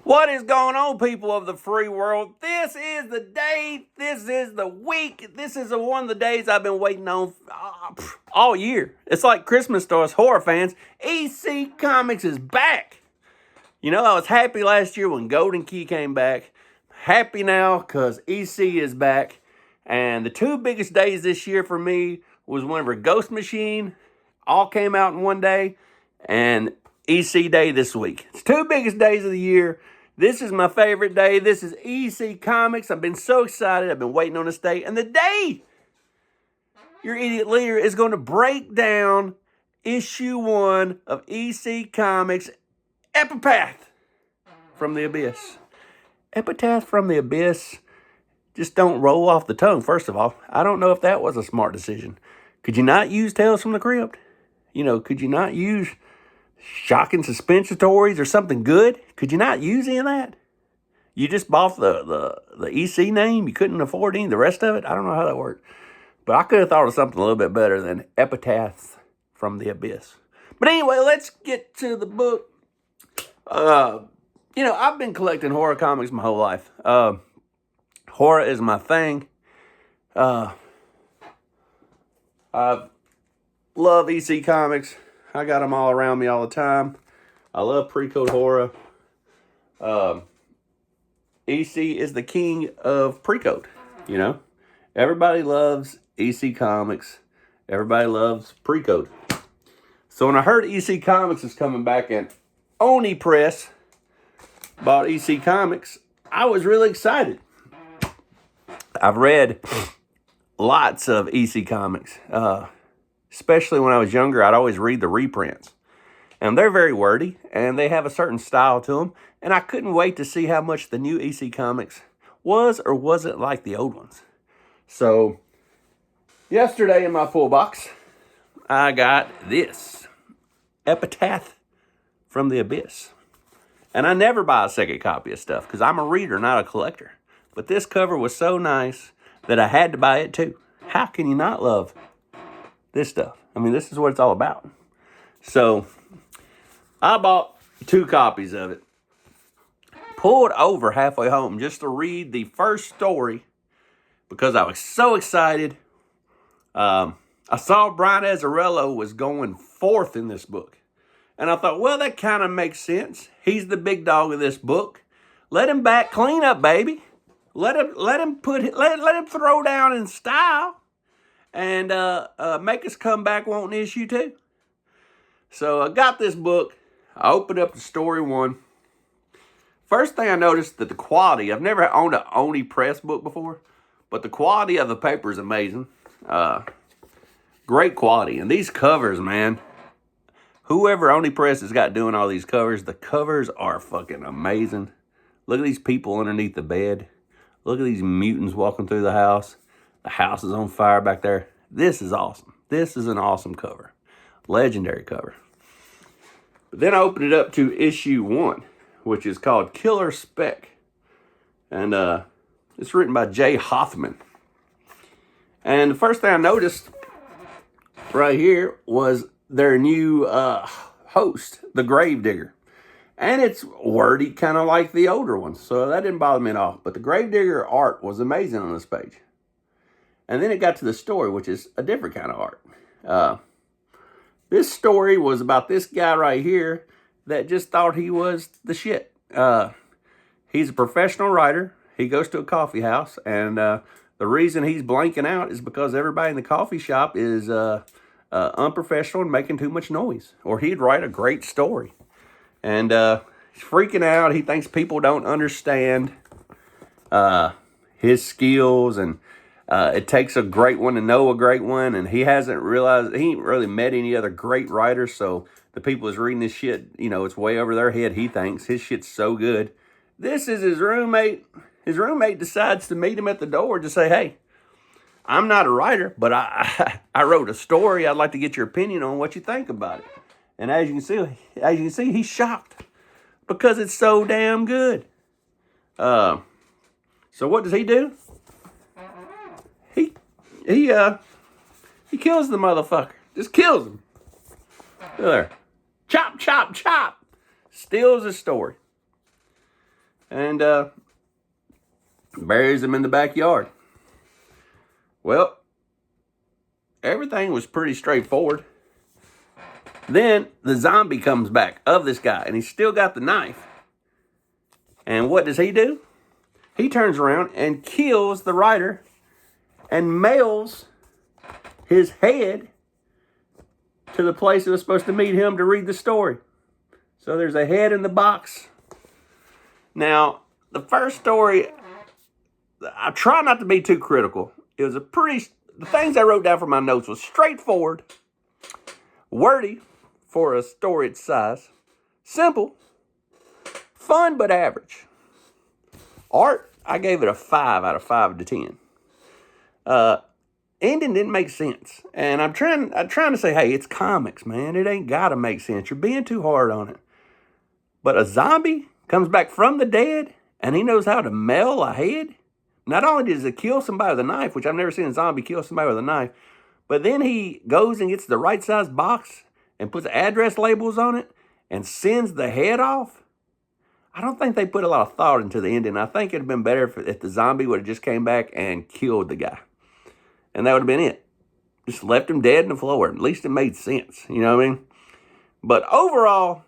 What is going on, people of the free world? This is the day, this is the week, this is one of the days I've been waiting on all year. It's like Christmas to us horror fans. EC Comics is back. You know, I was happy last year when Golden Key came back. Happy now because EC is back. And the two biggest days this year for me was whenever Ghost Machine all came out in one day and EC Day this week. It's two biggest days of the year. This is my favorite day. This is EC Comics. I've been so excited. I've been waiting on this day. And the day your idiot leader is going to break down issue 1 of EC Comics, Epitaph from the Abyss. Epitaph from the Abyss just don't roll off the tongue, first of all. I don't know if that was a smart decision. Could you not use Tales from the Crypt? You know, could you not use Shocking Suspensatories or something good? Could you not use any of that? You just bought the EC name? You couldn't afford any of the rest of it? I don't know how that worked. But I could have thought of something a little bit better than Epitaphs from the Abyss. But anyway, let's get to the book. You know, I've been collecting horror comics my whole life. Horror is my thing. I love EC Comics. I got them all around me all the time. I love pre-code horror. EC is the king of pre-code, you know. Everybody loves EC Comics. Everybody loves pre-code. So when I heard EC Comics is coming back and Oni Press bought EC Comics, I was really excited. I've read lots of EC Comics. Especially when I was younger, I'd always read the reprints. And they're very wordy, and they have a certain style to them. And I couldn't wait to see how much the new EC Comics was or wasn't like the old ones. So, yesterday in my pull box, I got this. Epitaph from the Abyss. And I never buy a second copy of stuff, because I'm a reader, not a collector. But this cover was so nice that I had to buy it too. How can you not love this stuff? I mean, this is what it's all about. So, I bought 2 copies of it. Pulled over halfway home just to read the first story because I was so excited. I saw Brian Azzarello was going 4th in this book. And I thought, well, that kind of makes sense. He's the big dog of this book. Let him back clean up, baby. Let him throw down in style. And make us come back wanting issue 2. So I got this book. I opened up the story 1. First thing I noticed that the quality, I've never owned an Oni Press book before, but the quality of the paper is amazing. Great quality. And these covers, man, whoever Oni Press has got doing all these covers, the covers are fucking amazing. Look at these people underneath the bed. Look at these mutants walking through the house. The house is on fire back there. This is awesome. This is an awesome cover. Legendary cover. But then I opened it up to issue 1, which is called Killer Spec. And it's written by Jay Hoffman. And the first thing I noticed right here was their new host, the Gravedigger. And it's wordy, kind of like the older ones. So that didn't bother me at all. But the Gravedigger art was amazing on this page. And then it got to the story, which is a different kind of art. This story was about this guy right here that just thought he was the shit. He's a professional writer. He goes to a coffee house. And the reason he's blanking out is because everybody in the coffee shop is unprofessional and making too much noise. Or he'd write a great story. And he's freaking out. He thinks people don't understand his skills, and it takes a great one to know a great one, and he hasn't realized, he ain't really met any other great writers, so the people that's reading this shit, you know, it's way over their head, he thinks. His shit's so good. This is his roommate. His roommate decides to meet him at the door to say, hey, I'm not a writer, but I wrote a story. I'd like to get your opinion on what you think about it. And as you can see, he's shocked because it's so damn good. So what does he do? He kills the motherfucker. Just kills him. There. Chop, chop, chop. Steals his story. and buries him in the backyard. Well, everything was pretty straightforward. Then the zombie comes back of this guy, and he's still got the knife. And what does he do? He turns around and kills the writer and mails his head to the place that was supposed to meet him to read the story. So there's a head in the box. Now, the first story, I try not to be too critical. It was the things I wrote down for my notes was straightforward, wordy for a story its size, simple, fun but average. Art, I gave it a 5 out of 5 to 10. Ending didn't make sense. And I'm trying to say, hey, it's comics, man. It ain't got to make sense. You're being too hard on it. But a zombie comes back from the dead, and he knows how to mail a head. Not only does he kill somebody with a knife, which I've never seen a zombie kill somebody with a knife, but then he goes and gets the right size box and puts address labels on it and sends the head off. I don't think they put a lot of thought into the ending. I think it'd have been better if the zombie would have just came back and killed the guy. And that would have been it. Just left him dead in the floor. At least it made sense. You know what I mean? But overall,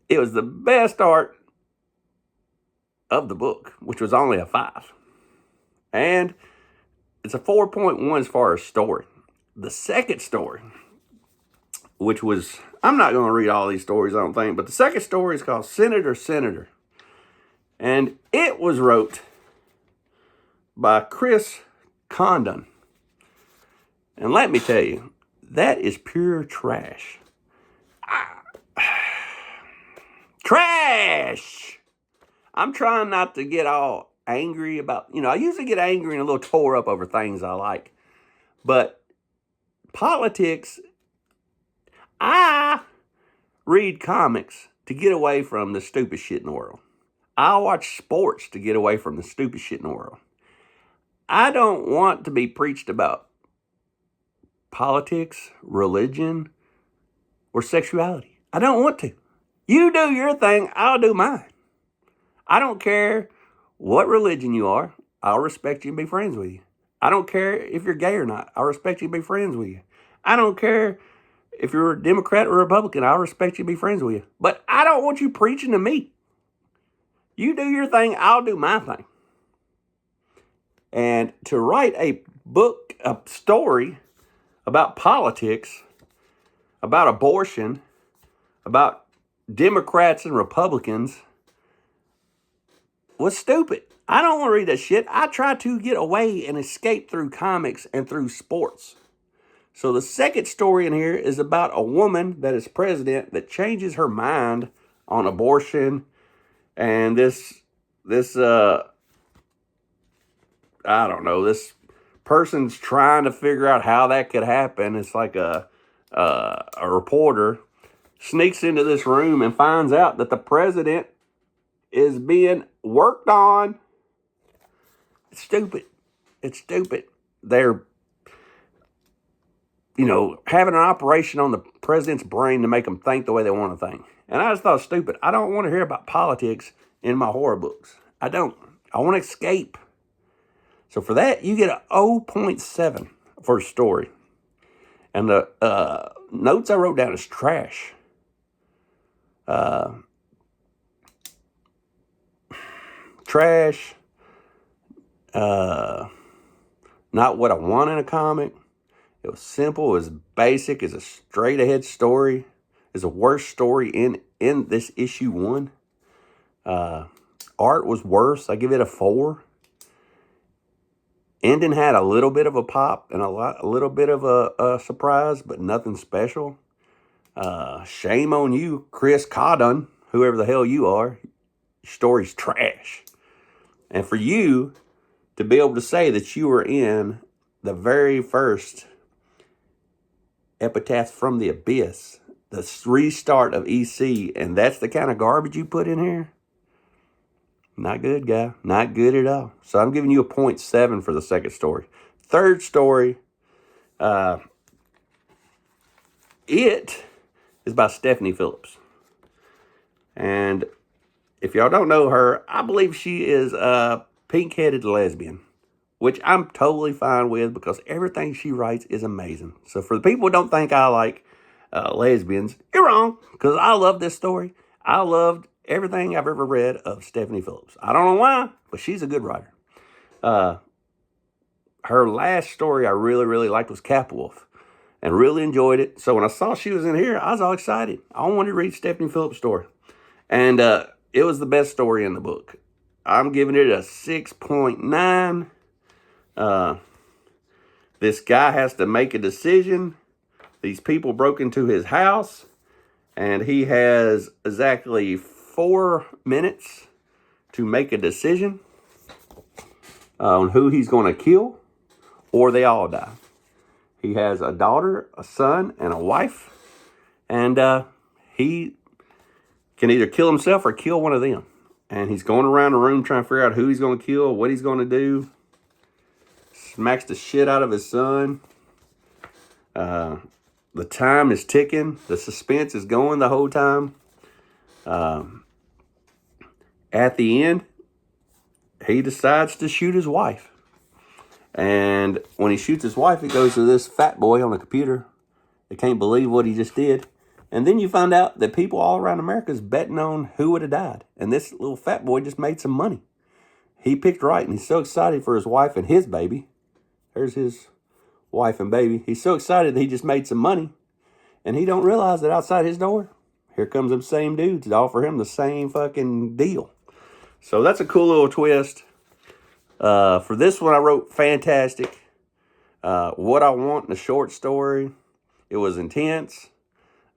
it was the best art of the book, which was only a 5. And it's a 4.1 as far as story. The second story, which was, I'm not going to read all these stories, I don't think, but the second story is called Senator. And it was wrote by Chris Condon. And let me tell you, that is pure trash. Trash! I'm trying not to get all angry about, I usually get angry and a little tore up over things I like. But politics, I read comics to get away from the stupid shit in the world. I watch sports to get away from the stupid shit in the world. I don't want to be preached about politics, religion, or sexuality. I don't want to. You do your thing, I'll do mine. I don't care what religion you are. I'll respect you and be friends with you. I don't care if you're gay or not. I'll respect you and be friends with you. I don't care if you're a Democrat or Republican. I'll respect you and be friends with you. But I don't want you preaching to me. You do your thing, I'll do my thing. And to write a book, a story about politics, about abortion, about Democrats and Republicans was stupid. I don't want to read that shit. I try to get away and escape through comics and through sports. So the second story in here is about a woman that is president that changes her mind on abortion. And this I don't know, this person's trying to figure out how that could happen. It's like a reporter sneaks into this room and finds out that the president is being worked on. It's stupid. It's stupid. They're, having an operation on the president's brain to make them think the way they want to think. And I just thought it was stupid. I don't want to hear about politics in my horror books. I don't. I want to escape. So for that, you get a 0.7 for a story. And the notes I wrote down is trash. Trash. Not what I want in a comic. It was simple. It was basic. It's a straight ahead story. It's a worse story in this issue 1. Art was worse. I give it a 4. Ending had a little bit of a pop and a little bit of a surprise, but nothing special. Shame on you, Chris Condon, whoever the hell you are. Your story's trash. And for you to be able to say that you were in the very first Epitaphs from the Abyss, the restart of EC, and that's the kind of garbage you put in here? Not good, guy. Not good at all. So I'm giving you a 0.7 for the second story. Third story, it is by Stephanie Phillips. And if y'all don't know her, I believe she is a pink-headed lesbian, which I'm totally fine with because everything she writes is amazing. So for the people who don't think I like lesbians, you're wrong, because I love this story. I loved everything I've ever read of Stephanie Phillips. I don't know why, but she's a good writer. Her last story I really, really liked was Capwolf, and really enjoyed it. So when I saw she was in here, I was all excited. I wanted to read Stephanie Phillips' story. And it was the best story in the book. I'm giving it a 6.9. This guy has to make a decision. These people broke into his house, and he has exactly 4 minutes to make a decision on who he's going to kill, or they all die. He has a daughter, a son, and a wife, and he can either kill himself or kill one of them. And he's going around the room trying to figure out who he's going to kill, what he's going to do. Smacks the shit out of his son. The time is ticking. The suspense is going the whole time. At the end, he decides to shoot his wife. And when he shoots his wife, it goes to this fat boy on the computer. They can't believe what he just did. And then you find out that people all around America is betting on who would have died. And this little fat boy just made some money. He picked right, and he's so excited for his wife and his baby. There's his wife and baby. He's so excited that he just made some money. And he don't realize that outside his door, here comes them same dudes to offer him the same fucking deal. So that's a cool little twist. For this one, I wrote fantastic. What I Want in a short story. It was intense.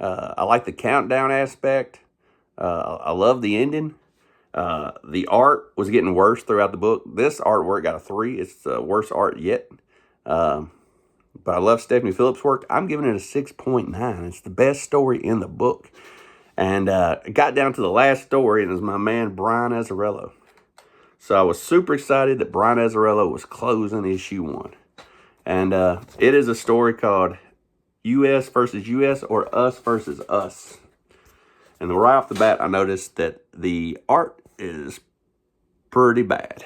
I like the countdown aspect. I love the ending. The art was getting worse throughout the book. This artwork got a 3. It's the worst art yet. But I love Stephanie Phillips' work. I'm giving it a 6.9. It's the best story in the book. And it got down to the last story, and it was my man Brian Azzarello. So I was super excited that Brian Azzarello was closing issue 1. And it is a story called U.S. versus U.S. or Us versus Us. And right off the bat, I noticed that the art is pretty bad.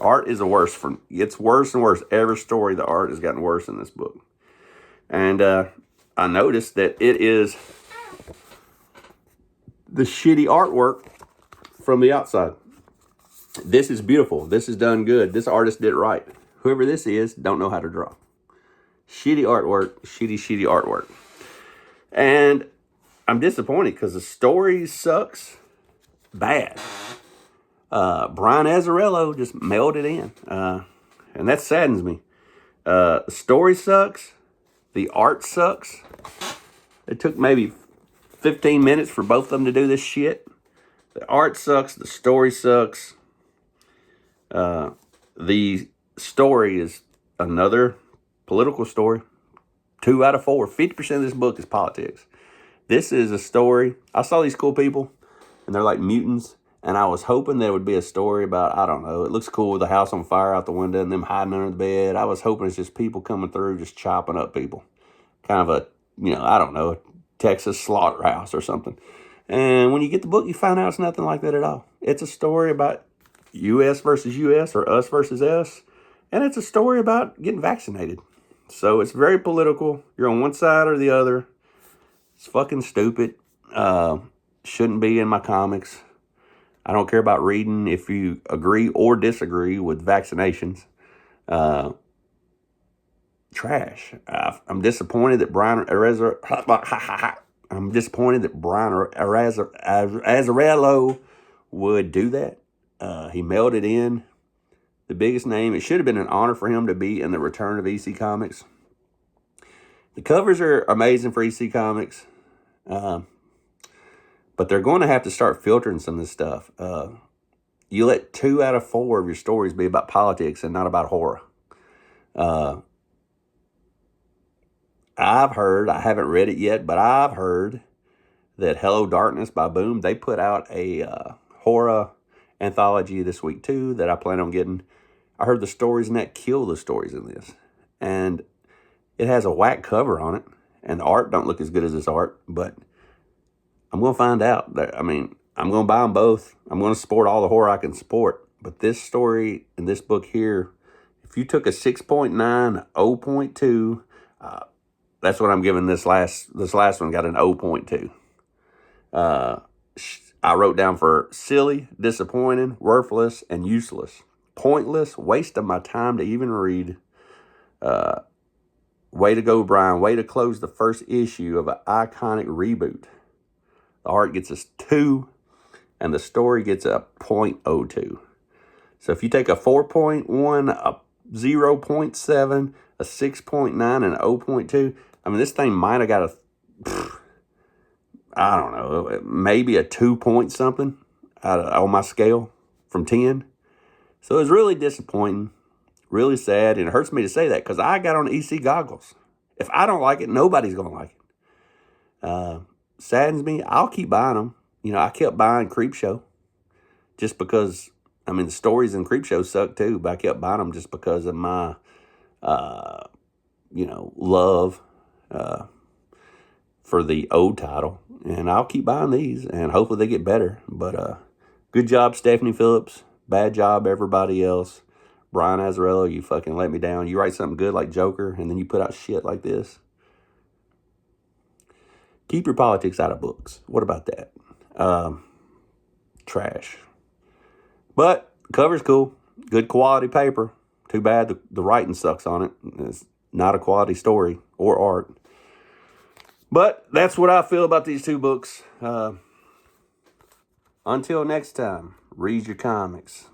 Art is the worst. It's worse and worse. Every story, the art has gotten worse in this book. And I noticed that it is the shitty artwork from the outside. This is beautiful. This is done good. This artist did it right. Whoever this is, don't know how to draw. Shitty artwork. Shitty artwork. And I'm disappointed because the story sucks bad. Brian Azzarello just mailed it in. And that saddens me. The story sucks. The art sucks. It took maybe 15 minutes for both of them to do this shit. The art sucks. The story sucks. The story is another political story. 2 out of 4. 50% of this book is politics. This is a story. I saw these cool people, and they're like mutants. And I was hoping there would be a story about, I don't know, it looks cool with the house on fire out the window and them hiding under the bed. I was hoping it's just people coming through, just chopping up people. Kind of a, I don't know, a Texas slaughterhouse or something. And when you get the book, you find out it's nothing like that at all. It's a story about U.S. versus U.S. or us versus us. And it's a story about getting vaccinated. So it's very political. You're on one side or the other. It's fucking stupid. Shouldn't be in my comics. I don't care about reading if you agree or disagree with vaccinations. Trash. I'm disappointed that Brian Azzarello would do that. He mailed it in. The biggest name. It should have been an honor for him to be in the return of EC Comics. The covers are amazing for EC Comics. But they're going to have to start filtering some of this stuff. You let 2 out of 4 of your stories be about politics and not about horror. I've heard, I haven't read it yet, but I've heard that Hello Darkness by Boom, they put out a horror anthology this week too that I plan on getting. I heard the stories in that kill the stories in this. And it has a whack cover on it. And the art don't look as good as this art, but I'm going to find out. I mean, I'm going to buy them both. I'm going to support all the horror I can support. But this story and this book here, if you took a 6.9, 0.2, that's what I'm giving this last one. Got an 0.2. I wrote down for silly, disappointing, worthless, and useless. Pointless, waste of my time to even read. Way to go, Brian. Way to close the first issue of an iconic reboot. The art gets us 2, and the story gets a 0.02. So if you take a 4.1, a 0.7, a 6.9, and an 0.2, I mean, this thing might have got I don't know, maybe a 2 point something on my scale from 10. So it was really disappointing, really sad, and it hurts me to say that because I got on EC goggles. If I don't like it, nobody's going to like it. Saddens me. I'll keep buying them. I kept buying Creepshow just because, the stories in Creepshow suck too, but I kept buying them just because of my, love for the old title. And I'll keep buying these, and hopefully they get better. But good job, Stephanie Phillips. Bad job, everybody else. Brian Azzarello, you fucking let me down. You write something good like Joker, and then you put out shit like this. Keep your politics out of books. What about that? Trash. But cover's cool. Good quality paper. Too bad the writing sucks on it. It's not a quality story or art. But that's what I feel about these 2 books. Until next time, read your comics.